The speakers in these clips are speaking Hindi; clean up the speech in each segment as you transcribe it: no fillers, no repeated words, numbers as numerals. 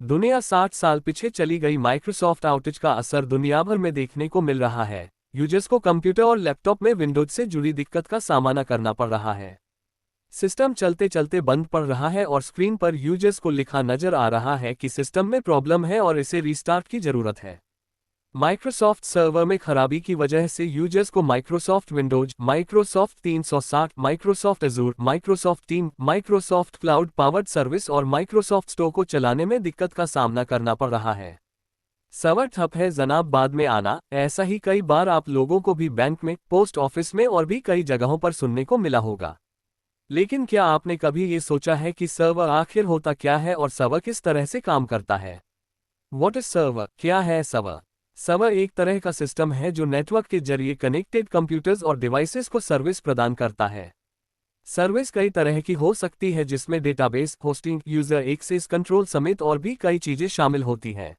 दुनिया 60 साल पीछे चली गई। माइक्रोसॉफ्ट आउटेज का असर दुनिया भर में देखने को मिल रहा है। यूजर्स को कंप्यूटर और लैपटॉप में विंडोज से जुड़ी दिक्कत का सामना करना पड़ रहा है। सिस्टम चलते चलते बंद पड़ रहा है और स्क्रीन पर यूजर्स को लिखा नजर आ रहा है कि सिस्टम में प्रॉब्लम है और इसे रीस्टार्ट की जरूरत है। माइक्रोसॉफ्ट सर्वर में खराबी की वजह से यूजर्स को Microsoft Windows, Microsoft 360, Microsoft Azzur, Microsoft team, Microsoft cloud powered service और माइक्रोसॉफ्ट स्टोर को चलाने में दिक्कत का सामना करना पड़ रहा है। सर्वर ठप है जनाब, बाद में आना। ऐसा ही कई बार आप लोगों को भी बैंक में, पोस्ट ऑफिस में और भी कई जगहों पर सुनने को मिला होगा। लेकिन क्या आपने कभी ये सोचा है कि सर्वर आखिर होता क्या है और सर्वर किस तरह से काम करता है? What is server? क्या है सर्वर? सर्वर एक तरह का सिस्टम है जो नेटवर्क के जरिए कनेक्टेड कंप्यूटर्स और डिवाइसेस को सर्विस प्रदान करता है। सर्विस कई तरह की हो सकती है जिसमें database, hosting, user access control समेत और भी कई चीजें शामिल होती हैं।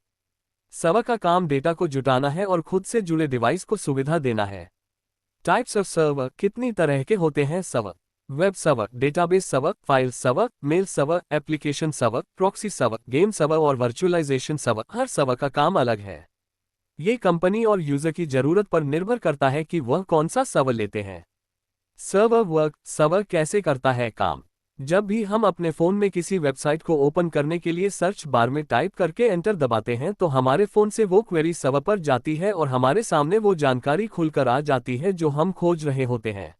सर्वर का काम डेटा को जुटाना है और खुद से जुड़े डिवाइस को सुविधा देना है। टाइप्स ऑफ सर्वर, कितनी तरह के होते हैं server? Web server, database server, file server, mail server, application server, proxy server, game server और वर्चुअलाइजेशन सर्वर। हर सर्वर का काम अलग है। ये कंपनी और यूजर की जरूरत पर निर्भर करता है कि वह कौन सा सर्वर लेते हैं। सर्वर वर्क, सर्वर कैसे करता है काम? जब भी हम अपने फोन में किसी वेबसाइट को ओपन करने के लिए सर्च बार में टाइप करके एंटर दबाते हैं तो हमारे फोन से वो क्वेरी सर्वर पर जाती है और हमारे सामने वो जानकारी खुलकर आ जाती है जो हम खोज रहे होते हैं।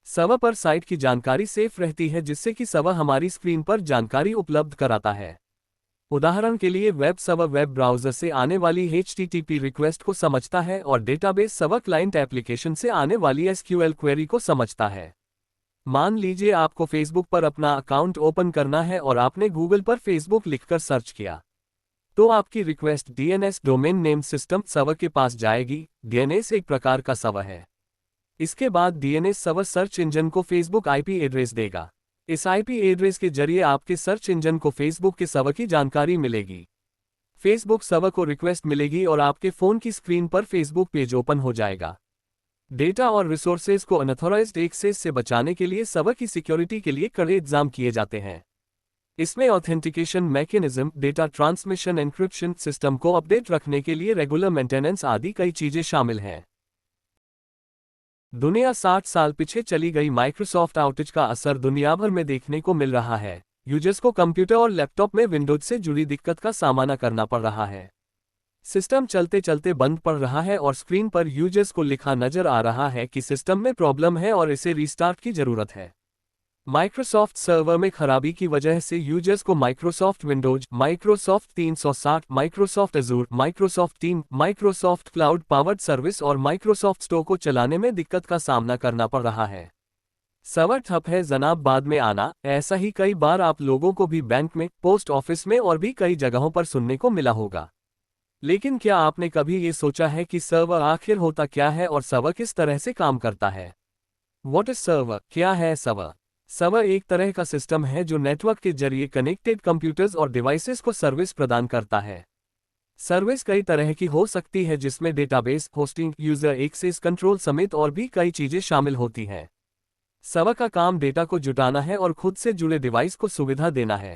सर्वर पर साइट की जानकारी सेफ रहती है जिससे कि सर्वर हमारी स्क्रीन पर जानकारी उपलब्ध कराता है। उदाहरण के लिए वेब सर्वर वेब ब्राउज़र से आने वाली HTTP रिक्वेस्ट को समझता है और डेटाबेस सर्वर क्लाइंट एप्लीकेशन से आने वाली SQL क्वेरी को समझता है। मान लीजिए आपको फेसबुक पर अपना अकाउंट ओपन करना है और आपने गूगल पर फेसबुक लिखकर सर्च किया, तो आपकी request DNS domain name system server के पास जाएगी। DNS एक प्रकार का सर्वर है। इसके बाद DNS सर्वर सर्च इंजन को फेसबुक IP एड्रेस देगा। इस IP एड्रेस के जरिए आपके सर्च इंजन को फेसबुक के सर्वर की जानकारी मिलेगी। फेसबुक सर्वर को रिक्वेस्ट मिलेगी और आपके फोन की स्क्रीन पर फेसबुक पेज ओपन हो जाएगा। डेटा और रिसोर्सेज को अनऑथराइज्ड एक्सेस से बचाने के लिए सर्वर की सिक्योरिटी के लिए कड़े इंतजाम किए जाते हैं। इसमें authentication mechanism, data transmission, encryption, system को अपडेट रखने के लिए रेगुलर मेंटेनेंस आदि कई चीजें शामिल हैं। दुनिया 60 साल पीछे चली गई। माइक्रोसॉफ्ट आउटेज का असर दुनिया भर में देखने को मिल रहा है। यूजर्स को कंप्यूटर और लैपटॉप में विंडोज से जुड़ी दिक्कत का सामना करना पड़ रहा है। सिस्टम चलते चलते बंद पड़ रहा है और स्क्रीन पर यूजर्स को लिखा नजर आ रहा है कि सिस्टम में प्रॉब्लम है और इसे रीस्टार्ट की जरूरत है। माइक्रोसॉफ्ट सर्वर में खराबी की वजह से यूजर्स को Microsoft Windows, Microsoft 360, Microsoft Azzur, Microsoft team, Microsoft cloud powered service और माइक्रोसॉफ्ट स्टोर को चलाने में दिक्कत का सामना करना पड़ रहा है। सर्वर ठप है जनाब, बाद में आना। ऐसा ही कई बार आप लोगों को भी बैंक में, पोस्ट ऑफिस में और भी कई जगहों पर सुनने को मिला होगा। लेकिन क्या आपने कभी ये सोचा है कि सर्वर आखिर होता क्या है और सर्वर किस तरह से काम करता है? What is server? क्या है सर्वर? सर्वर एक तरह का सिस्टम है जो नेटवर्क के जरिए कनेक्टेड कंप्यूटर्स और डिवाइसेस को सर्विस प्रदान करता है। सर्विस कई तरह की हो सकती है जिसमें database, hosting, user access control समेत और भी कई चीजें शामिल होती हैं। सर्वर का काम डेटा को जुटाना है और खुद से जुड़े डिवाइस को सुविधा देना है।